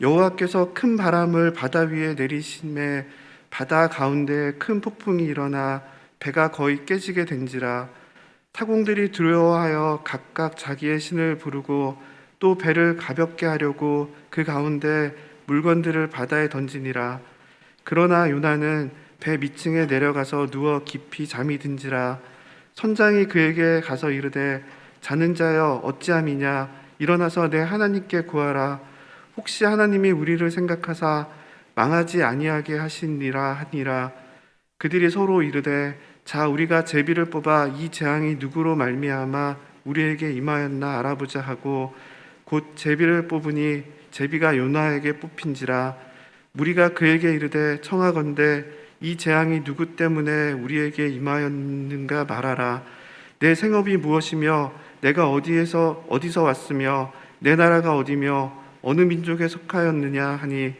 여호와께서 큰 바람을 바다 위에 내리심에 바다 가운데 큰 폭풍이 일어나 배가 거의 깨지게 된지라. 타공들이 두려워하여 각각 자기의 신을 부르고 또 배를 가볍게 하려고 그 가운데 물건들을 바다에 던지니라. 그러나 요나는 배 밑층에 내려가서 누워 깊이 잠이 든지라. 선장이 그에게 가서 이르되 자는 자여 어찌함이냐, 일어나서 내 하나님께 구하라. 혹시 하나님이 우리를 생각하사 망하지 아니하게 하시니라 하니라. 그들이 서로 이르되 자, 우리가 제비를 뽑아 이 재앙이 누구로 말미암아 우리에게 임하였나 알아보자 하고 곧 제비를 뽑으니 제비가 요나에게 뽑힌지라. 무리가 그에게 이르되 청하건대 이 재앙이 누구 때문에 우리에게 임하였는가 말하라. 내 생업이 무엇이며 내가 어디서 왔으며 내 나라가 어디며 어느 민족에 속하였느냐 하니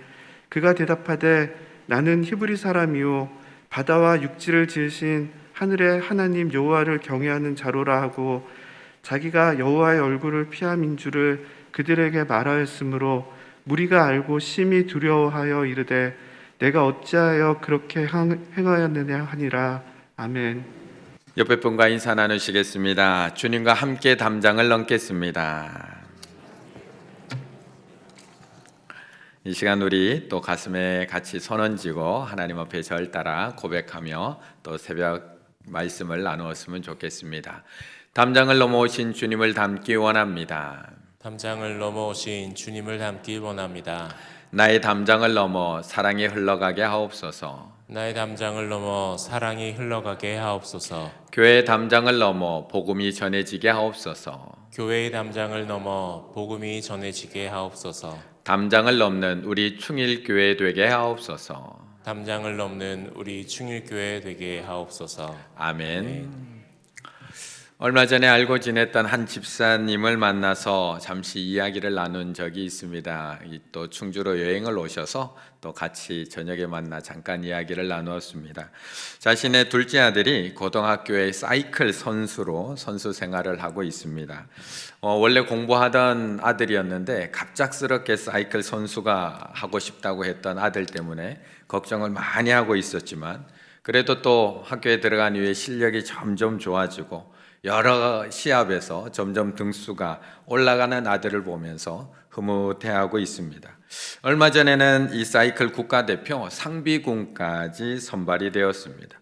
그가 대답하되 나는 히브리 사람이요 바다와 육지를 지으신 하늘의 하나님 여호와를 경외하는 자로라 하고 자기가 여호와의 얼굴을 피함인 줄을 그들에게 말하였으므로 무리가 알고 심히 두려워하여 이르되 내가 어찌하여 그렇게 행하였느냐 하니라. 아멘. 옆에 분과 인사 나누시겠습니다. 주님과 함께 담장을 넘겠습니다. 이 시간 우리 또 가슴에 같이 손 얹고 하나님 앞에 절 따라 고백하며 또 새벽 말씀을 나누었으면 좋겠습니다. 담장을 넘어오신 주님을 닮기 원합니다. 담장을 넘어오신 주님을 닮기 원합니다. 나의 담장을 넘어 사랑이 흘러가게 하옵소서. 나의 담장을 넘어 사랑이 흘러가게 하옵소서. 교회의 담장을 넘어 복음이 전해지게 하옵소서. 교회의 담장을 넘어 복음이 전해지게 하옵소서. 담장을 넘는 우리 충일교회 되게 하옵소서. 담장을 넘는 우리 충일교회 되게 하옵소서. 아멘. 얼마 전에 알고 지냈던 한 집사님을 만나서 잠시 이야기를 나눈 적이 있습니다. 또 충주로 여행을 오셔서 또 같이 저녁에 만나 잠깐 이야기를 나누었습니다. 자신의 둘째 아들이 고등학교의 사이클 선수로 선수 생활을 하고 있습니다. 원래 공부하던 아들이었는데 갑작스럽게 사이클 선수가 하고 싶다고 했던 아들 때문에 걱정을 많이 하고 있었지만 그래도 또 학교에 들어간 이후에 실력이 점점 좋아지고 여러 시합에서 점점 등수가 올라가는 아들을 보면서 흐뭇해하고 있습니다. 얼마 전에는 이 사이클 국가대표 상비군까지 선발이 되었습니다.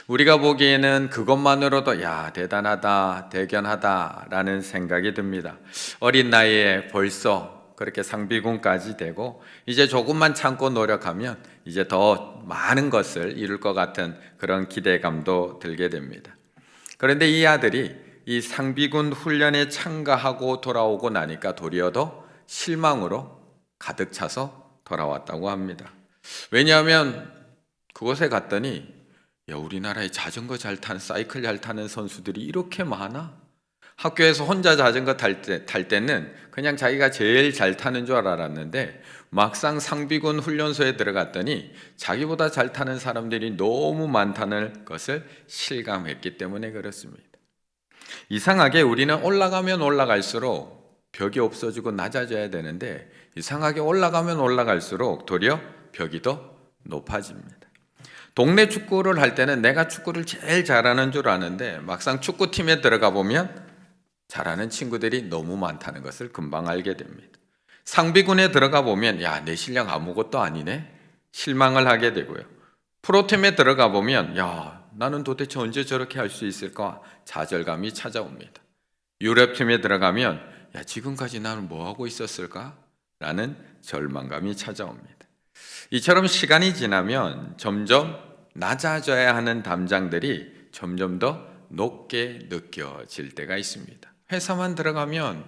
우리가 보기에는 그것만으로도 야, 대단하다, 대견하다라는 생각이 듭니다. 어린 나이에 벌써 그렇게 상비군까지 되고 이제 조금만 참고 노력하면 이제 더 많은 것을 이룰 것 같은 그런 기대감도 들게 됩니다. 그런데 이 아들이 이 상비군 훈련에 참가하고 돌아오고 나니까 도리어 더 실망으로 가득 차서 돌아왔다고 합니다. 왜냐하면 그곳에 갔더니 야, 우리나라에 자전거 잘 타는 사이클 잘 타는 선수들이 이렇게 많아? 학교에서 혼자 자전거 탈 때는 그냥 자기가 제일 잘 타는 줄 알았는데 막상 상비군 훈련소에 들어갔더니 자기보다 잘 타는 사람들이 너무 많다는 것을 실감했기 때문에 그렇습니다. 이상하게 우리는 올라가면 올라갈수록 벽이 없어지고 낮아져야 되는데 이상하게 올라가면 올라갈수록 도리어 벽이 더 높아집니다. 동네 축구를 할 때는 내가 축구를 제일 잘하는 줄 아는데 막상 축구팀에 들어가 보면 잘하는 친구들이 너무 많다는 것을 금방 알게 됩니다. 상비군에 들어가 보면 야, 내 실력 아무것도 아니네? 실망을 하게 되고요. 프로팀에 들어가 보면 야, 나는 도대체 언제 저렇게 할 수 있을까? 좌절감이 찾아옵니다. 유럽팀에 들어가면 야, 지금까지 나는 뭐 하고 있었을까? 라는 절망감이 찾아옵니다. 이처럼 시간이 지나면 점점 낮아져야 하는 담장들이 점점 더 높게 느껴질 때가 있습니다. 회사만 들어가면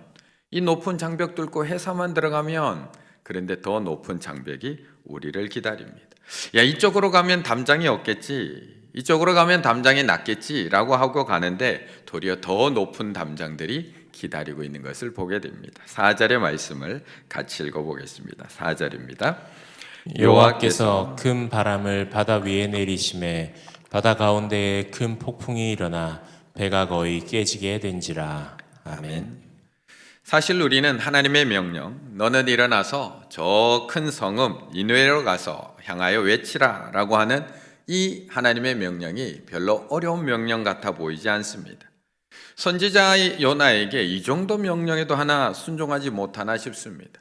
이 높은 장벽 뚫고 회사만 들어가면 그런데 더 높은 장벽이 우리를 기다립니다. 야, 이쪽으로 가면 담장이 없겠지, 이쪽으로 가면 담장이 낮겠지라고 하고 가는데 도리어 더 높은 담장들이 기다리고 있는 것을 보게 됩니다. 4절의 말씀을 같이 읽어보겠습니다. 4절입니다. 여호와께서 큰 바람을 바다 위에 내리심에 바다 가운데에 큰 폭풍이 일어나 배가 거의 깨지게 된지라. 아멘. 사실 우리는 하나님의 명령, 너는 일어나서 저 큰 성읍 니느웨로 가서 향하여 외치라 라고 하는 이 하나님의 명령이 별로 어려운 명령 같아 보이지 않습니다. 선지자 요나에게 이 정도 명령에도 하나 순종하지 못하나 싶습니다.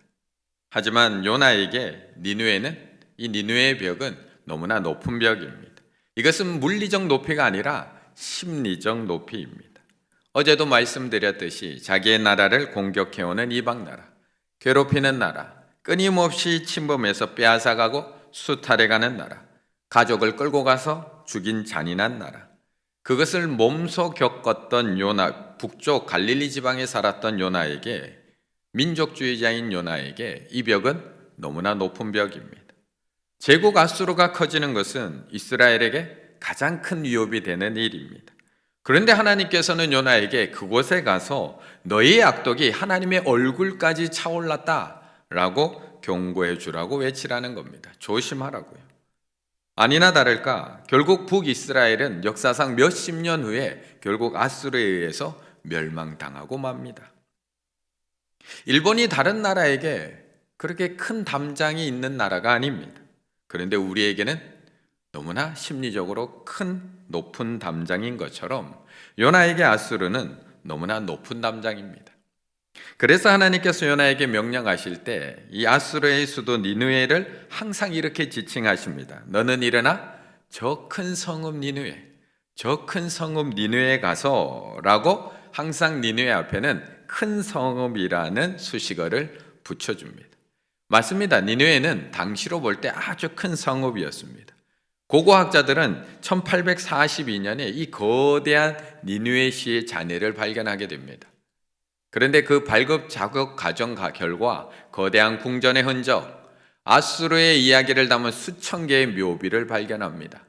하지만 요나에게 이 니느웨의 벽은 너무나 높은 벽입니다. 이것은 물리적 높이가 아니라 심리적 높이입니다. 어제도 말씀드렸듯이 자기의 나라를 공격해오는 이방 나라, 괴롭히는 나라, 끊임없이 침범해서 빼앗아가고 수탈해가는 나라, 가족을 끌고 가서 죽인 잔인한 나라, 그것을 몸소 겪었던 요나, 북쪽 갈릴리 지방에 살았던 요나에게, 민족주의자인 요나에게 이 벽은 너무나 높은 벽입니다. 제국 아수르가 커지는 것은 이스라엘에게 가장 큰 위협이 되는 일입니다. 그런데 하나님께서는 요나에게 그곳에 가서 너희의 악독이 하나님의 얼굴까지 차올랐다라고 경고해 주라고 외치라는 겁니다. 조심하라고요. 아니나 다를까 결국 북이스라엘은 역사상 몇십 년 후에 결국 아수르에 의해서 멸망당하고 맙니다. 일본이 다른 나라에게 그렇게 큰 담장이 있는 나라가 아닙니다. 그런데 우리에게는 너무나 심리적으로 큰 높은 담장인 것처럼 요나에게 아수르는 너무나 높은 담장입니다. 그래서 하나님께서 요나에게 명령하실 때 이 아수르의 수도 니느웨를 항상 이렇게 지칭하십니다. 너는 일어나 저 큰 성읍 니느웨, 저 큰 성읍 니느웨에 가서 라고 항상 니느웨 앞에는 큰 성읍이라는 수식어를 붙여줍니다. 맞습니다. 니느웨는 당시로 볼 때 아주 큰 성읍이었습니다. 고고학자들은 1842년에 이 거대한 니느웨시의 잔해를 발견하게 됩니다. 그런데 그 발급 작업 과정 결과 거대한 궁전의 흔적, 아수르의 이야기를 담은 수천 개의 묘비를 발견합니다.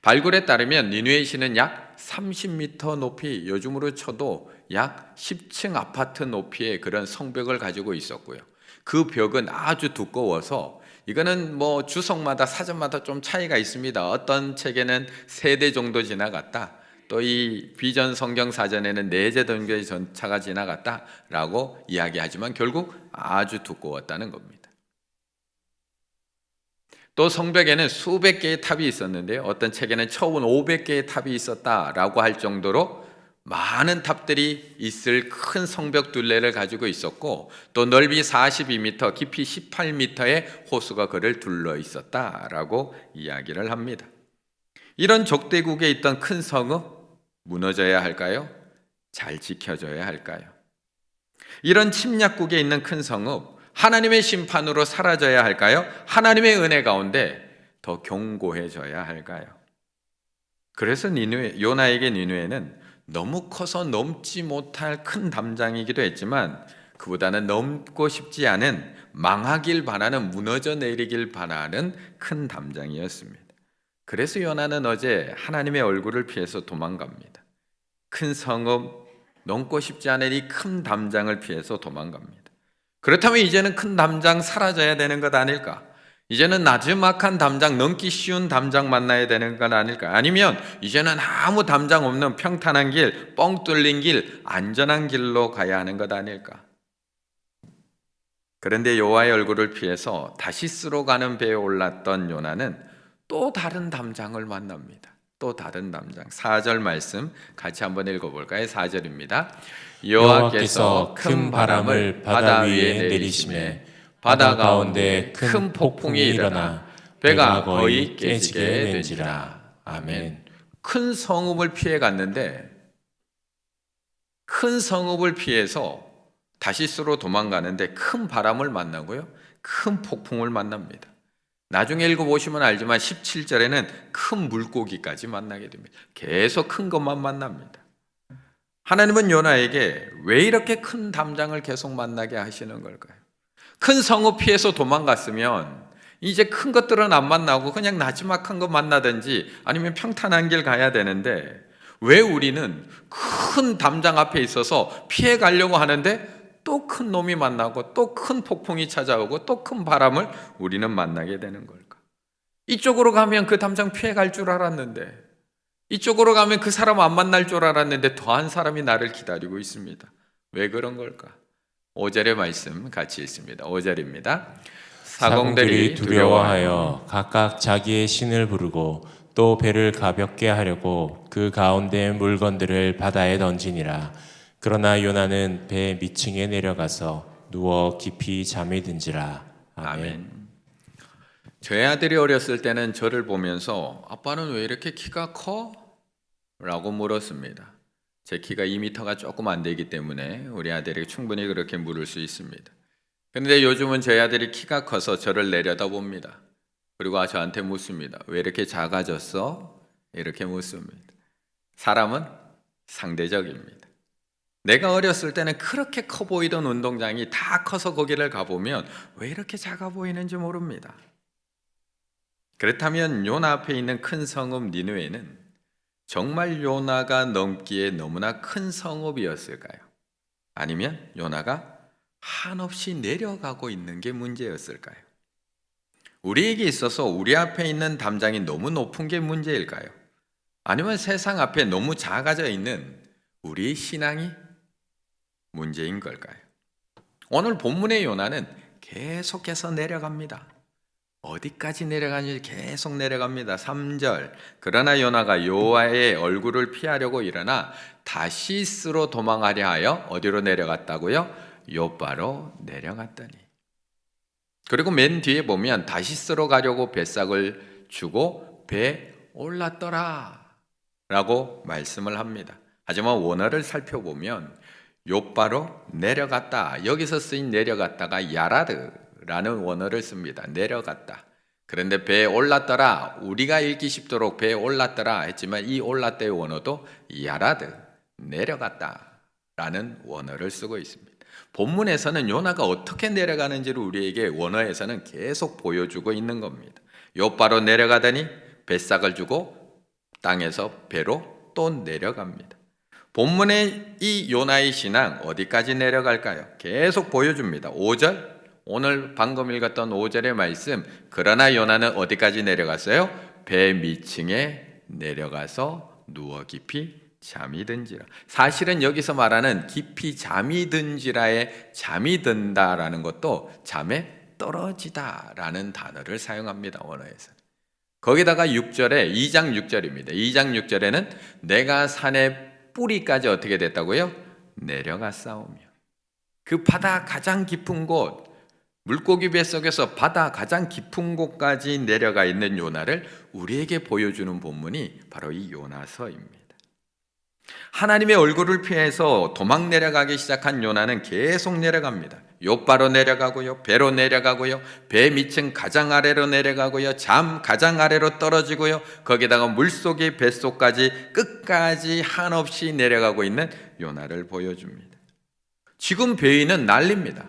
발굴에 따르면 니느웨시는 약 30m 높이, 요즘으로 쳐도 약 10층 아파트 높이의 그런 성벽을 가지고 있었고요. 그 벽은 아주 두꺼워서 이거는 뭐 주석마다 사전마다 좀 차이가 있습니다. 어떤 책에는 3대 정도 지나갔다. 또 이 비전 성경 사전에는 4대 정도의 전차가 지나갔다라고 이야기하지만 결국 아주 두꺼웠다는 겁니다. 또 성벽에는 수백 개의 탑이 있었는데요. 어떤 책에는 1,500개의 탑이 있었다라고 할 정도로 많은 탑들이 있을 큰 성벽 둘레를 가지고 있었고 또 넓이 42m, 깊이 18m의 호수가 그를 둘러 있었다라고 이야기를 합니다. 이런 적대국에 있던 큰 성읍 무너져야 할까요? 잘 지켜져야 할까요? 이런 침략국에 있는 큰 성읍 하나님의 심판으로 사라져야 할까요? 하나님의 은혜 가운데 더 견고해져야 할까요? 그래서 요나에게 니느웨는 너무 커서 넘지 못할 큰 담장이기도 했지만 그보다는 넘고 싶지 않은, 망하길 바라는, 무너져 내리길 바라는 큰 담장이었습니다. 그래서 요나는 어제 하나님의 얼굴을 피해서 도망갑니다. 큰 성읍, 넘고 싶지 않은 이 큰 담장을 피해서 도망갑니다. 그렇다면 이제는 큰 담장 사라져야 되는 것 아닐까? 이제는 나지막한 담장, 넘기 쉬운 담장 만나야 되는 건 아닐까? 아니면 이제는 아무 담장 없는 평탄한 길, 뻥 뚫린 길, 안전한 길로 가야 하는 것 아닐까? 그런데 여호와의 얼굴을 피해서 다시스로 가는 배에 올랐던 요나는 또 다른 담장을 만납니다. 또 다른 담장. 4절 말씀 같이 한번 읽어볼까요? 4절입니다. 여호와께서 큰 바람을 바다 위에 내리시매 바다 가운데 큰 폭풍이 일어나 배가 거의 깨지게 된지라. 아멘. 큰 성읍을 피해 갔는데 큰 성읍을 피해서 다시스로 도망가는데 큰 바람을 만나고요. 큰 폭풍을 만납니다. 나중에 읽어보시면 알지만 17절에는 큰 물고기까지 만나게 됩니다. 계속 큰 것만 만납니다. 하나님은 요나에게 왜 이렇게 큰 담장을 계속 만나게 하시는 걸까요? 큰 성읍 피해서 도망갔으면 이제 큰 것들은 안 만나고 그냥 나지막한 것 만나든지 아니면 평탄한 길 가야 되는데 왜 우리는 큰 담장 앞에 있어서 피해 가려고 하는데 또 큰 놈이 만나고 또 큰 폭풍이 찾아오고 또 큰 바람을 우리는 만나게 되는 걸까? 이쪽으로 가면 그 담장 피해 갈 줄 알았는데, 이쪽으로 가면 그 사람 안 만날 줄 알았는데 더한 사람이 나를 기다리고 있습니다. 왜 그런 걸까? 5절의 말씀 같이 읽습니다. 5절입니다. 사공들이 두려워하여 각각 자기의 신을 부르고 또 배를 가볍게 하려고 그 가운데 물건들을 바다에 던지니라. 그러나 요나는 배 밑층에 내려가서 누워 깊이 잠이 든지라. 아멘. 저희 아들이 어렸을 때는 저를 보면서 아빠는 왜 이렇게 키가 커? 라고 물었습니다. 제 키가 2m가 조금 안 되기 때문에 우리 아들이 충분히 그렇게 물을 수 있습니다. 그런데 요즘은 저희 아들이 키가 커서 저를 내려다봅니다. 그리고 저한테 묻습니다. 왜 이렇게 작아졌어? 이렇게 묻습니다. 사람은 상대적입니다. 내가 어렸을 때는 그렇게 커 보이던 운동장이 다 커서 거기를 가보면 왜 이렇게 작아 보이는지 모릅니다. 그렇다면 요나 앞에 있는 큰 성읍 니느웨는 정말 요나가 넘기에 너무나 큰 성읍이었을까요? 아니면 요나가 한없이 내려가고 있는 게 문제였을까요? 우리에게 있어서 우리 앞에 있는 담장이 너무 높은 게 문제일까요? 아니면 세상 앞에 너무 작아져 있는 우리의 신앙이 문제인 걸까요? 오늘 본문의 요나는 계속해서 내려갑니다. 어디까지 내려가는지 계속 내려갑니다. 3절. 그러나 요나가 여호와의 얼굴을 피하려고 일어나 다시스로 도망하려 하여 어디로 내려갔다고요? 요바로 내려갔더니. 그리고 맨 뒤에 보면 다시스로 가려고 뱃삭을 주고 배 올랐더라 라고 말씀을 합니다. 하지만 원어를 살펴보면 요바로 내려갔다. 여기서 쓰인 내려갔다가 야라드라는 원어를 씁니다. 내려갔다. 그런데 배에 올랐더라. 우리가 읽기 쉽도록 배에 올랐더라 했지만 이 올랐다의 원어도 야라드, 내려갔다라는 원어를 쓰고 있습니다. 본문에서는 요나가 어떻게 내려가는지를 우리에게 원어에서는 계속 보여주고 있는 겁니다. 요바로 내려가더니 뱃삭을 주고 땅에서 배로 또 내려갑니다. 본문의 이 요나의 신앙 어디까지 내려갈까요? 계속 보여줍니다. 5절, 오늘 방금 읽었던 5절의 말씀. 그러나 요나는 어디까지 내려갔어요? 배 밑층에 내려가서 누워 깊이 잠이 든지라. 사실은 여기서 말하는 깊이 잠이 든지라의 잠이 든다라는 것도 잠에 떨어지다라는 단어를 사용합니다. 원어에서. 거기다가 6절에 2장 6절입니다. 2장 6절에는 내가 산의 뿌리까지 어떻게 됐다고요? 내려갔사오며. 그 바다 가장 깊은 곳, 물고기 뱃속에서 바다 가장 깊은 곳까지 내려가 있는 요나를 우리에게 보여주는 본문이 바로 이 요나서입니다. 하나님의 얼굴을 피해서 도망 내려가기 시작한 요나는 계속 내려갑니다. 요바로 내려가고요, 배로 내려가고요, 배 밑층 가장 아래로 내려가고요, 잠 가장 아래로 떨어지고요, 거기다가 물속의 뱃속까지 끝까지 한없이 내려가고 있는 요나를 보여줍니다. 지금 배는 난립니다.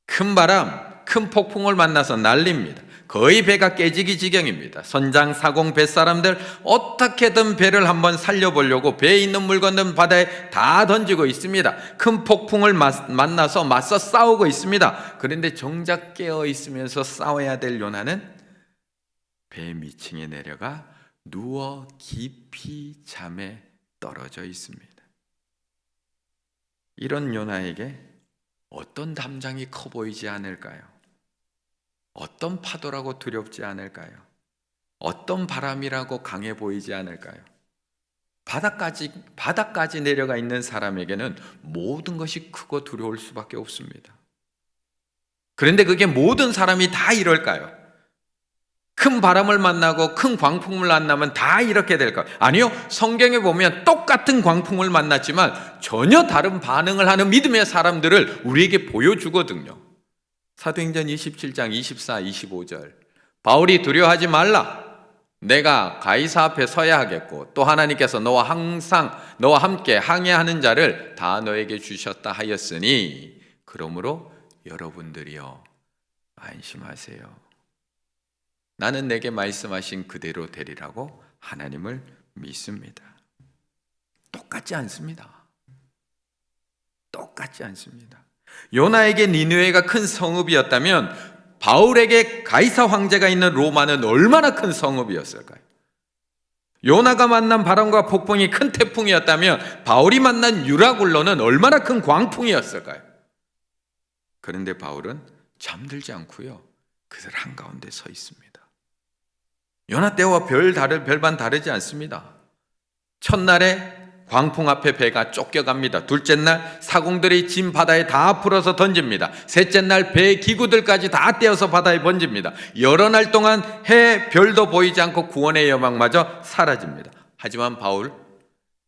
큰 바람, 큰 폭풍을 만나서 난립니다. 거의 배가 깨지기 지경입니다. 선장, 사공, 뱃사람들 어떻게든 배를 한번 살려보려고 배에 있는 물건들은 바다에 다 던지고 있습니다. 큰 폭풍을 만나서 맞서 싸우고 있습니다. 그런데 정작 깨어 있으면서 싸워야 될 요나는 배 밑층에 내려가 누워 깊이 잠에 떨어져 있습니다. 이런 요나에게 어떤 담장이 커 보이지 않을까요? 어떤 파도라고 두렵지 않을까요? 어떤 바람이라고 강해 보이지 않을까요? 바닥까지 내려가 있는 사람에게는 모든 것이 크고 두려울 수밖에 없습니다. 그런데 그게 모든 사람이 다 이럴까요? 큰 바람을 만나고 큰 광풍을 만나면 다 이렇게 될까요? 아니요. 성경에 보면 똑같은 광풍을 만났지만 전혀 다른 반응을 하는 믿음의 사람들을 우리에게 보여주거든요. 사도행전 27장 24, 25절. 바울이 두려워하지 말라. 내가 가이사 앞에 서야 하겠고 또 하나님께서 너와 함께 항해하는 자를 다 너에게 주셨다 하였으니 그러므로 여러분들이여 안심하세요. 나는 내게 말씀하신 그대로 되리라고 하나님을 믿습니다. 똑같지 않습니다. 똑같지 않습니다. 요나에게 니느웨가 큰 성읍이었다면 바울에게 가이사 황제가 있는 로마는 얼마나 큰 성읍이었을까요? 요나가 만난 바람과 폭풍이 큰 태풍이었다면 바울이 만난 유라굴로는 얼마나 큰 광풍이었을까요? 그런데 바울은 잠들지 않고요, 그들 한가운데 서 있습니다. 요나 때와 별반 다르지 않습니다. 첫날에 광풍 앞에 배가 쫓겨갑니다. 둘째 날 사공들이 진 바다에 다 풀어서 던집니다. 셋째 날 배 기구들까지 다 떼어서 바다에 번집니다. 여러 날 동안 해 별도 보이지 않고 구원의 여망마저 사라집니다. 하지만 바울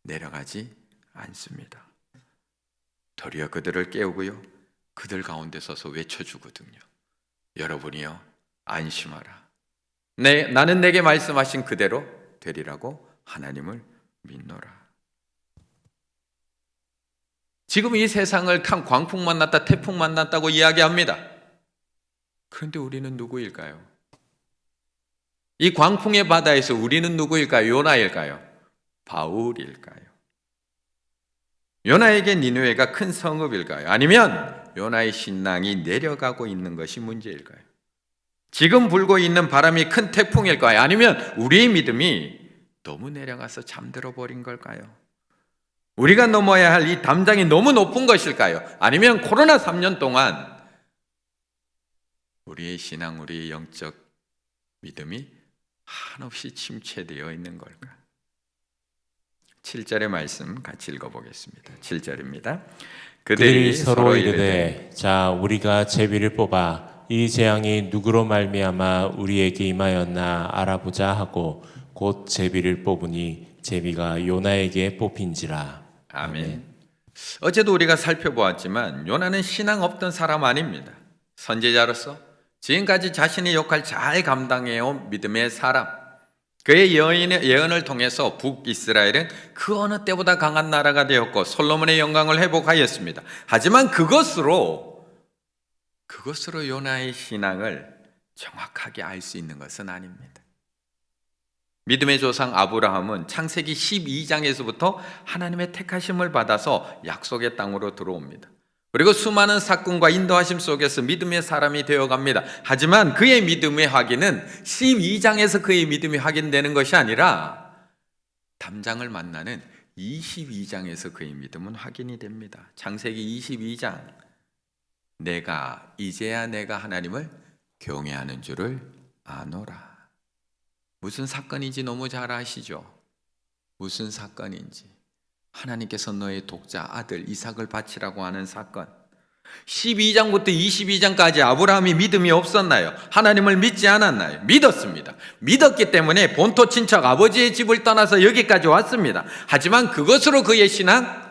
내려가지 않습니다. 도리어 그들을 깨우고요, 그들 가운데 서서 외쳐주거든요. 여러분이요, 안심하라. 나는 내게 말씀하신 그대로 되리라고 하나님을 믿노라. 지금 이 세상을 큰 광풍 만났다, 태풍 만났다고 이야기합니다. 그런데 우리는 누구일까요? 이 광풍의 바다에서 우리는 누구일까요? 요나일까요? 바울일까요? 요나에게 니느웨가 큰 성읍일까요? 아니면 요나의 신랑이 내려가고 있는 것이 문제일까요? 지금 불고 있는 바람이 큰 태풍일까요? 아니면 우리의 믿음이 너무 내려가서 잠들어 버린 걸까요? 우리가 넘어야 할 이 담장이 너무 높은 것일까요? 아니면 코로나 3년 동안 우리의 신앙, 우리의 영적 믿음이 한없이 침체되어 있는 걸까? 7절의 말씀 같이 읽어보겠습니다. 7절입니다. 그들이 서로 이르되 자 우리가 제비를 뽑아 이 재앙이 누구로 말미암아 우리에게 임하였나 알아보자 하고 곧 제비를 뽑으니 제비가 요나에게 뽑힌지라. 아멘. 어제도 우리가 살펴보았지만 요나는 신앙 없던 사람 아닙니다. 선지자로서 지금까지 자신의 역할 잘 감당해온 믿음의 사람. 그의 예언을 통해서 북이스라엘은 그 어느 때보다 강한 나라가 되었고 솔로몬의 영광을 회복하였습니다. 하지만 그것으로 요나의 신앙을 정확하게 알 수 있는 것은 아닙니다. 믿음의 조상 아브라함은 창세기 12장에서부터 하나님의 택하심을 받아서 약속의 땅으로 들어옵니다. 그리고 수많은 사건과 인도하심 속에서 믿음의 사람이 되어갑니다. 하지만 그의 믿음의 확인은 12장에서 그의 믿음이 확인되는 것이 아니라 담장을 만나는 22장에서 그의 믿음은 확인이 됩니다. 창세기 22장, 이제야 내가 하나님을 경외하는 줄을 아노라. 무슨 사건인지 너무 잘 아시죠? 무슨 사건인지. 하나님께서 너의 독자 아들 이삭을 바치라고 하는 사건. 12장부터 22장까지 아브라함이 믿음이 없었나요? 하나님을 믿지 않았나요? 믿었습니다. 믿었기 때문에 본토 친척 아버지의 집을 떠나서 여기까지 왔습니다. 하지만 그것으로 그의 신앙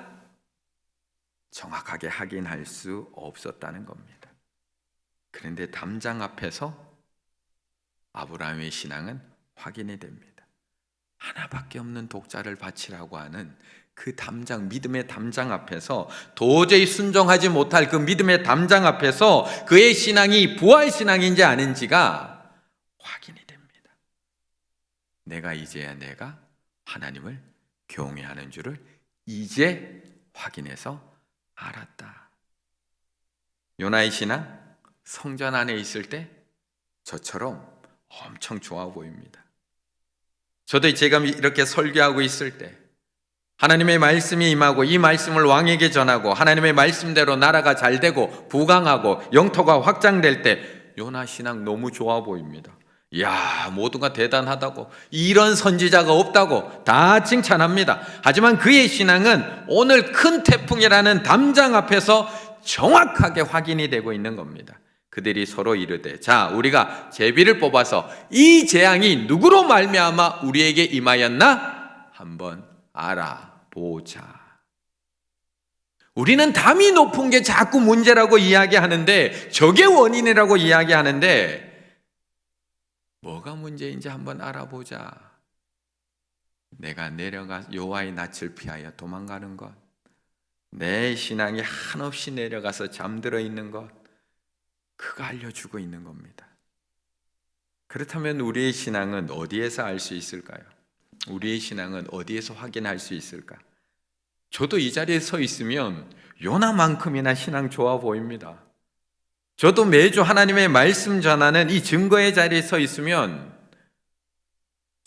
정확하게 확인할 수 없었다는 겁니다. 그런데 담장 앞에서 아브라함의 신앙은 확인이 됩니다. 하나밖에 없는 독자를 바치라고 하는 그 담장, 믿음의 담장 앞에서 도저히 순종하지 못할 그 믿음의 담장 앞에서 그의 신앙이 부활 신앙인지 아닌지가 확인이 됩니다. 이제야 내가 하나님을 경외하는 줄을 이제 확인해서 알았다. 요나의 신앙, 성전 안에 있을 때 저처럼 엄청 좋아 보입니다. 저도 제가 이렇게 설교하고 있을 때 하나님의 말씀이 임하고 이 말씀을 왕에게 전하고 하나님의 말씀대로 나라가 잘 되고 부강하고 영토가 확장될 때 요나 신앙 너무 좋아 보입니다. 이야, 모두가 대단하다고, 이런 선지자가 없다고 다 칭찬합니다. 하지만 그의 신앙은 오늘 큰 태풍이라는 담장 앞에서 정확하게 확인이 되고 있는 겁니다. 그들이 서로 이르되 자 우리가 제비를 뽑아서 이 재앙이 누구로 말미암아 우리에게 임하였나 한번 알아보자. 우리는 담이 높은 게 자꾸 문제라고 이야기하는데, 저게 원인이라고 이야기하는데, 뭐가 문제인지 한번 알아보자. 내가 내려가 여호와의 낯을 피하여 도망가는 것, 내 신앙이 한없이 내려가서 잠들어 있는 것, 그거 알려주고 있는 겁니다. 그렇다면 우리의 신앙은 어디에서 알 수 있을까요? 우리의 신앙은 어디에서 확인할 수 있을까? 저도 이 자리에 서 있으면 요나만큼이나 신앙 좋아 보입니다. 저도 매주 하나님의 말씀 전하는 이 증거의 자리에 서 있으면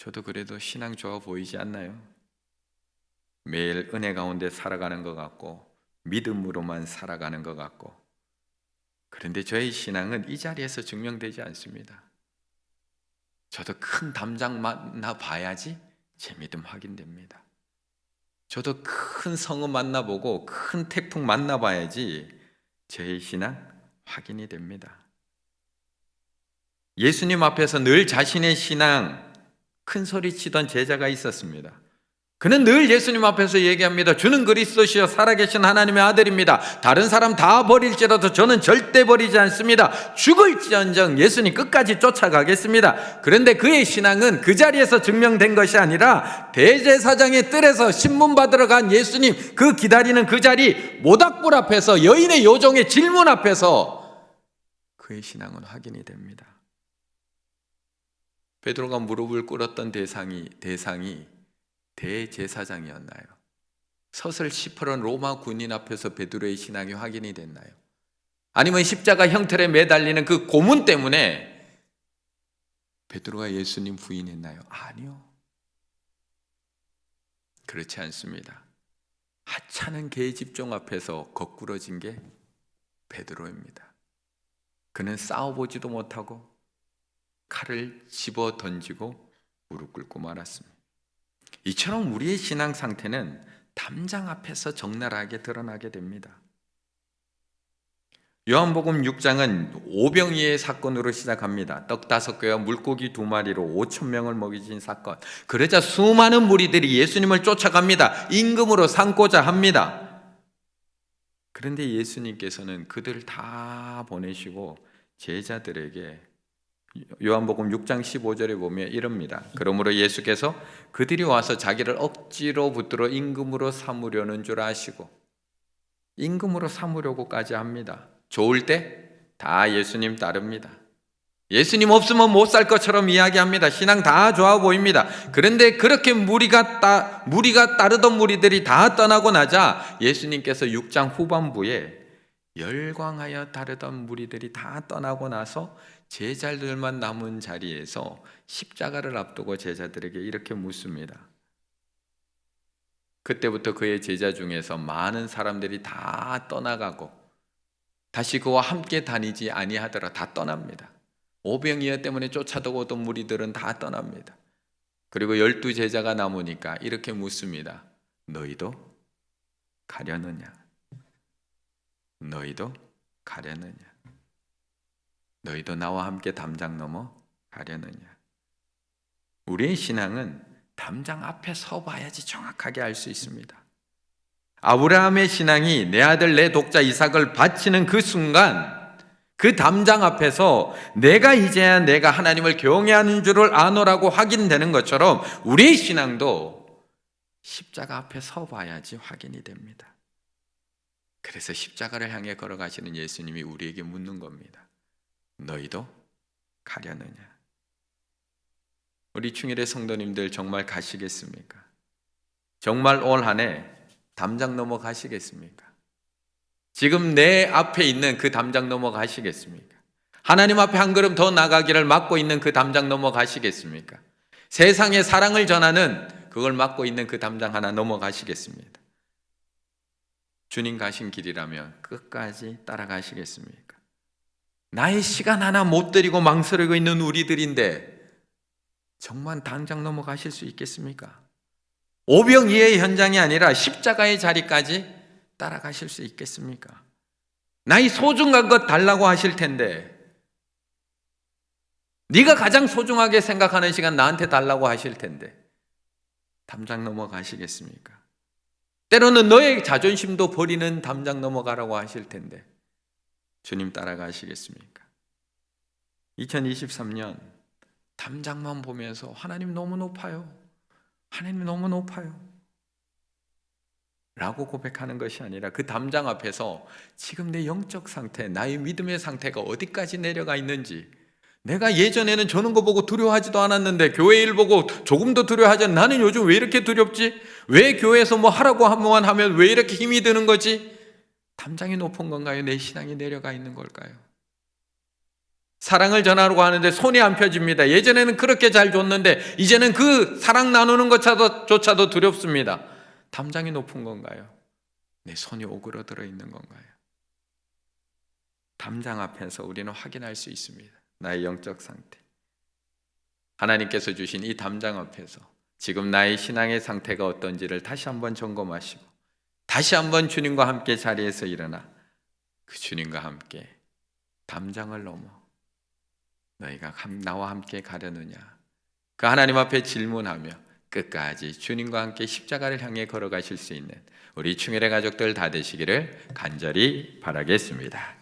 저도 그래도 신앙 좋아 보이지 않나요? 매일 은혜 가운데 살아가는 것 같고 믿음으로만 살아가는 것 같고, 그런데 저의 신앙은 이 자리에서 증명되지 않습니다. 저도 큰 담장 만나봐야지 제 믿음 확인됩니다. 저도 큰 성읍 만나보고 큰 태풍 만나봐야지 제 신앙 확인이 됩니다. 예수님 앞에서 늘 자신의 신앙 큰 소리 치던 제자가 있었습니다. 그는 늘 예수님 앞에서 얘기합니다. 주는 그리스도시요 살아계신 하나님의 아들입니다. 다른 사람 다 버릴지라도 저는 절대 버리지 않습니다. 죽을지언정 예수님 끝까지 쫓아가겠습니다. 그런데 그의 신앙은 그 자리에서 증명된 것이 아니라 대제사장의 뜰에서 신문 받으러 간 예수님 그 기다리는 그 자리 모닥불 앞에서 여인의 요정의 질문 앞에서 그의 신앙은 확인이 됩니다. 베드로가 무릎을 꿇었던 대상이 대제사장이었나요? 서슬 시퍼런 로마 군인 앞에서 베드로의 신앙이 확인이 됐나요? 아니면 십자가 형틀에 매달리는 그 고문 때문에 베드로가 예수님 부인했나요? 아니요. 그렇지 않습니다. 하찮은 계집종 앞에서 거꾸러진 게 베드로입니다. 그는 싸워보지도 못하고 칼을 집어 던지고 무릎 꿇고 말았습니다. 이처럼 우리의 신앙 상태는 담장 앞에서 적나라하게 드러나게 됩니다. 요한복음 6장은 오병이의 사건으로 시작합니다. 떡 5개와 물고기 2마리로 5,000명을 먹이신 사건. 그러자 수많은 무리들이 예수님을 쫓아갑니다. 임금으로 삼고자 합니다. 그런데 예수님께서는 그들 다 보내시고 제자들에게 요한복음 6장 15절에 보면 이럽니다. 그러므로 예수께서 그들이 와서 자기를 억지로 붙들어 임금으로 삼으려는 줄 아시고, 임금으로 삼으려고까지 합니다. 좋을 때 다 예수님 따릅니다. 예수님 없으면 못 살 것처럼 이야기합니다. 신앙 다 좋아 보입니다. 그런데 그렇게 무리가 따르던 무리들이 다 떠나고 나자 예수님께서 6장 후반부에 열광하여 따르던 무리들이 다 떠나고 나서 제자들만 남은 자리에서 십자가를 앞두고 제자들에게 이렇게 묻습니다. 그때부터 그의 제자 중에서 많은 사람들이 다 떠나가고 다시 그와 함께 다니지 아니하더라. 다 떠납니다. 오병이어 때문에 쫓아오던 무리들은 다 떠납니다. 그리고 12제자가 남으니까 이렇게 묻습니다. 너희도 가려느냐? 너희도 가려느냐? 너희도 나와 함께 담장 넘어 가려느냐? 우리의 신앙은 담장 앞에 서봐야지 정확하게 알 수 있습니다. 아브라함의 신앙이 내 아들 내 독자 이삭을 바치는 그 순간 그 담장 앞에서 내가 이제야 내가 하나님을 경외하는 줄을 아노라고 확인되는 것처럼 우리의 신앙도 십자가 앞에 서봐야지 확인이 됩니다. 그래서 십자가를 향해 걸어가시는 예수님이 우리에게 묻는 겁니다. 너희도 가려느냐? 우리 충일의 성도님들 정말 가시겠습니까? 정말 올 한 해 담장 넘어 가시겠습니까? 지금 내 앞에 있는 그 담장 넘어 가시겠습니까? 하나님 앞에 한 걸음 더 나가기를 막고 있는 그 담장 넘어 가시겠습니까? 세상에 사랑을 전하는 그걸 막고 있는 그 담장 하나 넘어 가시겠습니까? 주님 가신 길이라면 끝까지 따라가시겠습니까? 나의 시간 하나 못 드리고 망설이고 있는 우리들인데 정말 당장 넘어가실 수 있겠습니까? 오병이의 현장이 아니라 십자가의 자리까지 따라가실 수 있겠습니까? 나의 소중한 것 달라고 하실 텐데 네가 가장 소중하게 생각하는 시간 나한테 달라고 하실 텐데 담장 넘어가시겠습니까? 때로는 너의 자존심도 버리는 담장 넘어가라고 하실 텐데 주님 따라가시겠습니까? 2023년 담장만 보면서 하나님 너무 높아요. 하나님 너무 높아요. 라고 고백하는 것이 아니라 그 담장 앞에서 지금 내 영적 상태, 나의 믿음의 상태가 어디까지 내려가 있는지, 내가 예전에는 저는 거 보고 두려워하지도 않았는데 교회 일 보고 조금도 두려워하지 않았는데 나는 요즘 왜 이렇게 두렵지? 왜 교회에서 뭐 하라고 하면 왜 이렇게 힘이 드는 거지? 담장이 높은 건가요? 내 신앙이 내려가 있는 걸까요? 사랑을 전하려고 하는데 손이 안 펴집니다. 예전에는 그렇게 잘 줬는데 이제는 그 사랑 나누는 것조차도 두렵습니다. 담장이 높은 건가요? 내 손이 오그러들어 있는 건가요? 담장 앞에서 우리는 확인할 수 있습니다. 나의 영적 상태. 하나님께서 주신 이 담장 앞에서 지금 나의 신앙의 상태가 어떤지를 다시 한번 점검하시고 다시 한번 주님과 함께 자리에서 일어나 그 주님과 함께 담장을 넘어 너희가 나와 함께 가려느냐, 그 하나님 앞에 질문하며 끝까지 주님과 함께 십자가를 향해 걸어가실 수 있는 우리 충혈의 가족들 다 되시기를 간절히 바라겠습니다.